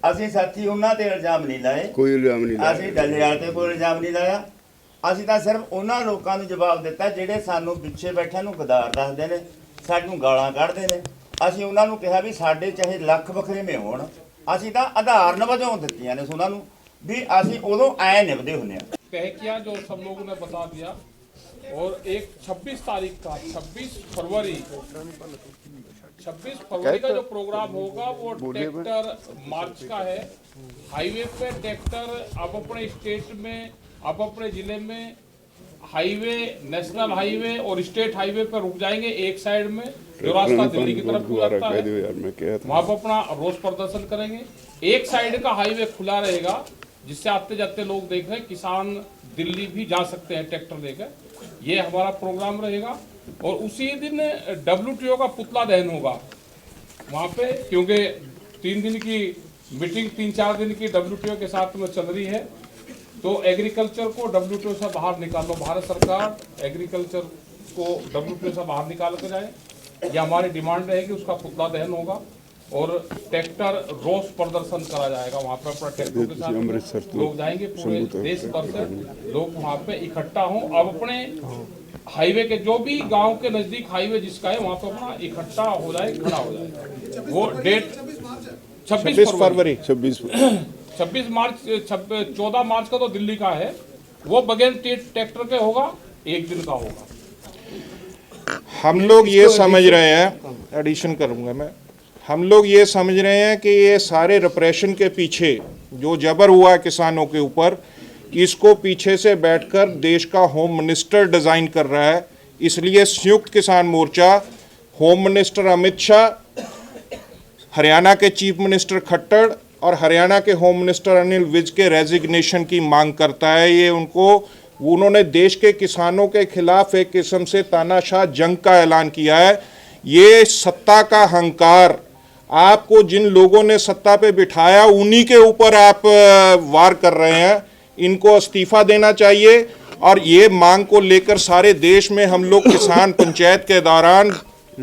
ਅਸੀਂ ਸਾਥੀ ਉਹਨਾਂ ਤੇ ਇਲਜ਼ਾਮ ਨਹੀਂ ਲਾਏ, ਕੋਈ ਇਲਜ਼ਾਮ ਨਹੀਂ ਲਾਇਆ। ਅਸੀਂ ਡੱਲੇਵਾਲ ਤੇ ਕੋਈ ਇਲਜ਼ਾਮ ਨਹੀਂ ਲਾਇਆ। ਅਸੀਂ ਤਾਂ ਸਿਰਫ ਉਹਨਾਂ ਲੋਕਾਂ ਨੂੰ ਜਵਾਬ ਦਿੱਤਾ ਜਿਹੜੇ ਸਾਨੂੰ ਪਿੱਛੇ ਬੈਠਿਆਂ ਨੂੰ ਗਦਾਰ ਦੱਸਦੇ ਨੇ, ਸਾਨੂੰ ਗਾਲਾਂ ਕੱਢਦੇ ਨੇ। ਅਸੀਂ ਉਹਨਾਂ ਨੂੰ ਕਿਹਾ ਵੀ ਸਾਡੇ ਚਾਹੇ ਲੱਖ ਵਖਰੇਵੇਂ ਹੋਣ, ਅਸੀਂ ਤਾਂ ਆਧਾਰਨ ਵਜੋਂ ਦਿੱਤੀਆਂ ਨੇ ਉਹਨਾਂ ਨੂੰ भी ਅਸੀਂ ਉਦੋਂ ਐ ਨਿਭਦੇ ਹੁੰਦੇ ਆ। तय किया जो सब लोगों ने बता दिया। और एक 26 तारीख का 26 फरवरी का जो प्रोग्राम होगा वो ट्रैक्टर मार्च का है। हाईवे पे ट्रैक्टर अब अपने स्टेट में, अब अपने जिले में हाईवे, नेशनल हाईवे और स्टेट हाईवे पर रुक जाएंगे एक साइड में, जो रास्ता दिल्ली की तरफ को जाता है वहाँ पर अपना रोज प्रदर्शन करेंगे। एक साइड का हाईवे खुला रहेगा जिससे आते जाते लोग देख रहे हैं, किसान दिल्ली भी जा सकते हैं ट्रैक्टर लेकर। ये हमारा प्रोग्राम रहेगा। और उसी दिन WTO का पुतला दहन होगा वहाँ पे, क्योंकि 3 दिन की मीटिंग, 3-4 दिन की WTO के साथ में चल रही है। तो एग्रीकल्चर को WTO से बाहर निकालो, भारत सरकार एग्रीकल्चर को WTO से बाहर निकाल कर जाए, ये हमारी डिमांड रहेगी। उसका पुतला दहन होगा और ट्रैक्टर रोष प्रदर्शन करा जाएगा वहाँ पर। अपना ट्रैक्टर के साथ लोग जाएंगे, पूरे देश भर से लोग वहाँ पे इकट्ठा हों। अब अपने हाईवे के जो भी गांव के नजदीक हाईवे जिसका है वहाँ पे अपना इकट्ठा हो जाए, खड़ा हो जाए। वो डेट 26 फरवरी 26 मार्च 14 मार्च का तो दिल्ली का है, वो बगैर ट्रैक्टर के होगा, एक दिन का होगा। हम लोग ये समझ रहे हैं, एडिशन करूंगा मैं, हम लोग ये समझ रहे हैं कि ये सारे रिप्रेशन के पीछे जो जबर हुआ है किसानों के ऊपर, इसको पीछे से बैठकर देश का होम मिनिस्टर डिज़ाइन कर रहा है। इसलिए संयुक्त किसान मोर्चा होम मिनिस्टर अमित शाह, हरियाणा के चीफ मिनिस्टर खट्टर और हरियाणा के होम मिनिस्टर अनिल विज के रेजिग्नेशन की मांग करता है। ये उन्होंने देश के किसानों के खिलाफ एक किस्म से तानाशाह जंग का ऐलान किया है। ये सत्ता का अहंकार, आपको जिन लोगों ने सत्ता पे बिठाया उन्हीं के ऊपर आप वार कर रहे हैं। इनको इस्तीफा देना चाहिए। और ये मांग को लेकर सारे देश में हम लोग किसान पंचायत के दौरान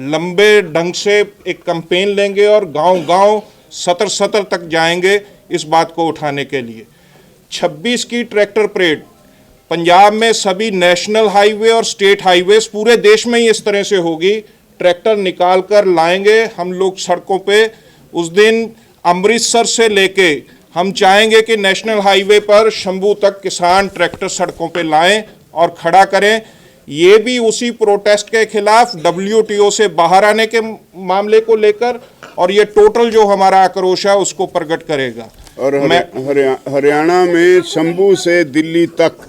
लंबे ढंग से एक कैंपेन लेंगे और गांव-गांव सतर तक जाएंगे इस बात को उठाने के लिए। 26 की ट्रैक्टर परेड पंजाब में सभी नेशनल हाईवे और स्टेट हाईवेज पूरे देश में ही इस तरह से होगी। ट्रैक्टर निकाल कर लाएंगे हम लोग सड़कों पे। उस दिन अमृतसर से लेके हम चाहेंगे कि नेशनल हाईवे पर शंभू तक किसान ट्रैक्टर सड़कों पे लाएं और खड़ा करें। ये भी उसी प्रोटेस्ट के खिलाफ WTO से बाहर आने के मामले को लेकर, और ये टोटल जो हमारा आक्रोश है उसको प्रकट करेगा। और हरियाणा में शंभू से दिल्ली तक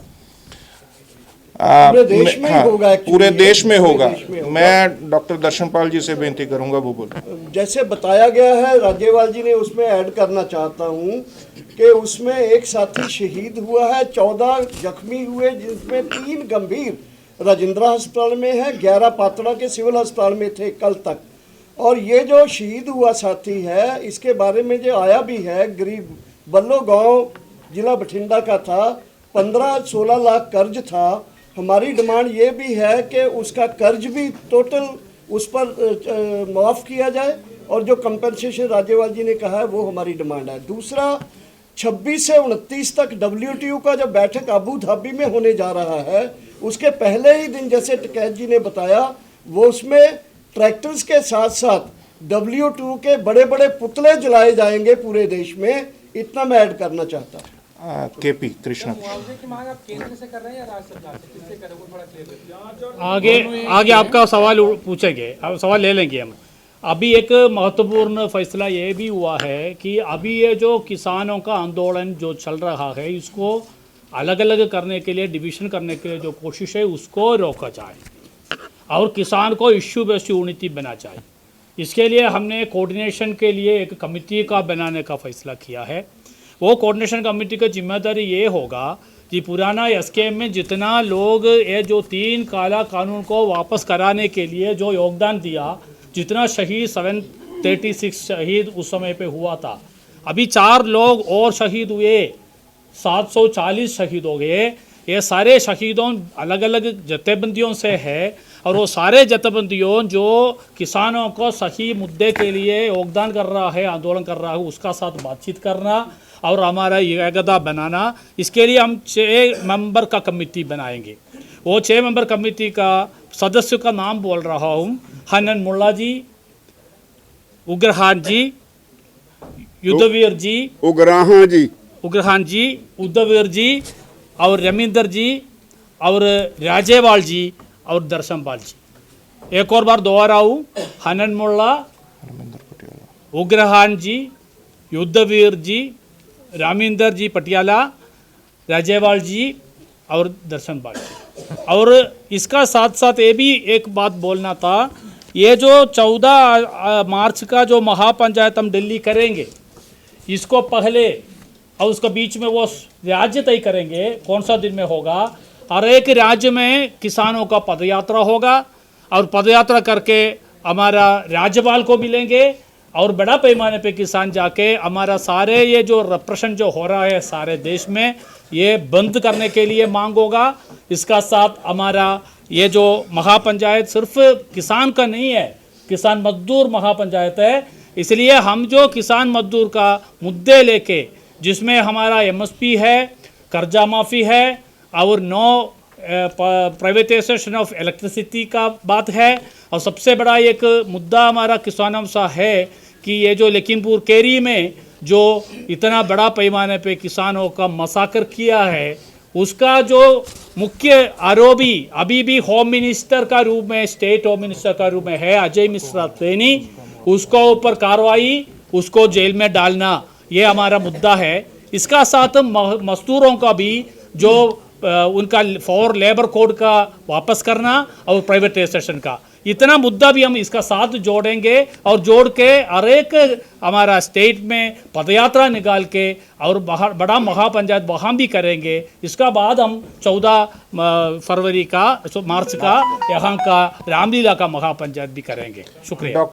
पूरे देश में होगा, पूरे देश में होगा। मैं डॉक्टर दर्शनपाल जी से बेनती करूंगा वो बोले। जैसे बताया गया है, राज्यपाल जी ने उसमें ऐड करना चाहता हूं कि उसमें एक साथी शहीद हुआ है, 14 जख्मी हुए, जिसमें 3 गंभीर राजेंद्रा अस्पताल में है, 11 पातड़ा के सिविल अस्पताल में थे कल तक। और ये जो शहीद हुआ साथी है, इसके बारे में जो आया भी है, गरीब बल्लो गांव जिला बठिंडा का था, 15-16 लाख कर्ज था। हमारी डिमांड ये भी है कि उसका कर्ज भी टोटल उस पर माफ़ किया जाए, और जो कंपनसेशन राज्यपाल जी ने कहा है वो हमारी डिमांड है। दूसरा, 26 से 29 तक WTO का जो बैठक अबू धाबी में होने जा रहा है, उसके पहले ही दिन जैसे टिकैत जी ने बताया, वो उसमें ट्रैक्टर्स के साथ साथ WTO के बड़े बड़े पुतले जलाए जाएंगे पूरे देश में। इतना मैं ऐड करना चाहता हूँ। KP कृष्णा आगे आपका सवाल पूछेंगे, अब सवाल ले लेंगे हम। अभी एक महत्वपूर्ण फैसला ये भी हुआ है कि अभी ये जो किसानों का आंदोलन जो चल रहा है, इसको अलग अलग करने के लिए, डिवीज़न करने के लिए जो कोशिश है उसको रोका जाए और किसान को इश्यू बेस्ड यूनिटी बना जाए। इसके लिए हमने कोऑर्डिनेशन के लिए एक कमेटी का बनाने का फैसला किया है। वो कोऑर्डिनेशन कमेटी का जिम्मेदारी ये होगा कि पुराना SKM में जितना लोग ये जो 3 काला कानून को वापस कराने के लिए जो योगदान दिया, जितना शहीद 736 शहीद उस समय पे हुआ था, अभी 4 लोग और शहीद हुए, 740 शहीद हो गए। ये सारे शहीदों अलग अलग जथेबंदियों से है और वो सारे जथेबंदियों जो किसानों को सही मुद्दे के लिए योगदान कर रहा है, आंदोलन कर रहा है, उसका साथ बातचीत करना और हमारा एकता बनाना। इसके लिए हम 6 मेंबर का कमेटी बनाएंगे। वो 6 मेंबर कमेटी का सदस्य का नाम बोल रहा हूँ। हनन मुल्ला जी, उग्रहान जी, युद्धवीर जी, उग्रहान जी, उद्धवीर जी और रमिंदर जी और राजेवाल जी और दर्शनपाल जी। एक और बार दोहराऊं, हनन मुल्ला, उग्रहान जी, युद्धवीर जी, रामिंदर जी पटियाला, राजेवाल जी और दर्शनपाल जी। और इसका साथ साथ ये भी एक बात बोलना था, ये जो 14 मार्च का जो महापंचायत हम दिल्ली करेंगे, इसको पहले और उसके बीच में वो राज्य तय करेंगे कौन सा दिन में होगा। हर एक राज्य में किसानों का पदयात्रा होगा और पदयात्रा करके हमारा राज्यपाल को मिलेंगे और बड़ा पैमाने पे किसान जाके हमारा सारे ये जो रिप्रेशन जो हो रहा है सारे देश में, ये बंद करने के लिए मांग होगा। इसका साथ हमारा ये जो महापंचायत सिर्फ किसान का नहीं है, किसान मजदूर महापंचायत है। इसलिए हम जो किसान मजदूर का मुद्दे लेके, जिसमें हमारा एमएसपी है, कर्जा माफ़ी है और नो प्राइवेटाइजेशन ऑफ इलेक्ट्रिसिटी का बात है। और सबसे बड़ा एक मुद्दा हमारा किसानों सा है कि ये जो लखीमपुर केरी में जो इतना बड़ा पैमाने पे किसानों का मसाकर किया है, उसका जो मुख्य आरोपी अभी भी होम मिनिस्टर का रूप में, स्टेट होम मिनिस्टर का रूप में है, अजय मिश्रा सैनी, उसको ऊपर कार्रवाई, उसको जेल में डालना, ये हमारा मुद्दा है। इसका साथ मजदूरों का भी जो उनका फॉर लेबर कोड का वापस करना और प्राइवेटाइजेशन का, इतना मुद्दा भी हम इसका साथ जोड़ेंगे और जोड़ के हर एक हमारा स्टेट में पदयात्रा निकाल के और बड़ा महापंचायत वहाँ भी करेंगे। इसका बाद हम 14 फरवरी का, मार्च का यहाँ का रामलीला का महापंचायत भी करेंगे। शुक्रिया।